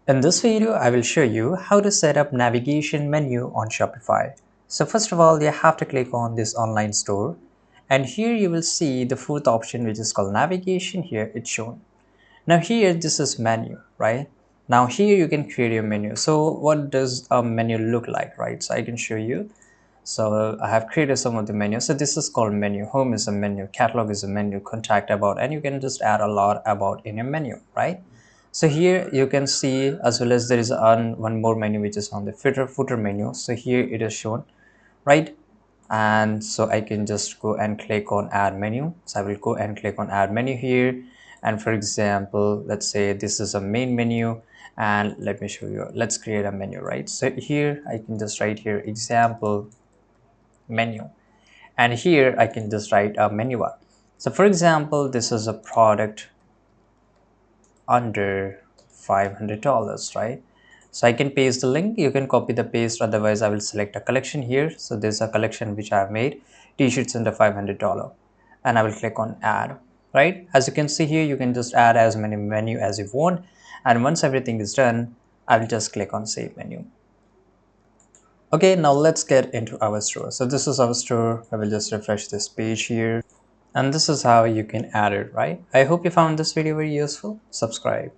In this video, I will show you how to set up navigation menu on Shopify. So first of all, you have to click on this online store, and here you will see the fourth option, which is called navigation. Here it's shown. Now here this is menu, right? Now here you can create your menu. So what does a menu look like, right? So I can show you. So I have created some of the menus. So this is called menu. Home is a menu, catalog is a menu, contact about, and you can just add a lot about in your menu, right? So here you can see, as well as there is one more menu which is on the footer menu. So here it is shown, right? And so I can just go and click on add menu. So I will go and click on add menu here, and for example, let's say this is a main menu, and let me show you. Let's create a menu, right? So here I can just write here example menu, and here I can just write a menu bar. So for example, this is a product under $500, right? So I can paste the link, you can copy the paste, otherwise I will select a collection here. So there's a collection which I have made, t-shirts under $500, and I will click on add, right? As you can see here, you can just add as many menu as you want, and once everything is done, I will just click on save menu. Okay, now let's get into our store. So this is our store. I will just refresh this page here, and this is how you can add it, right? I hope you found this video very useful. Subscribe.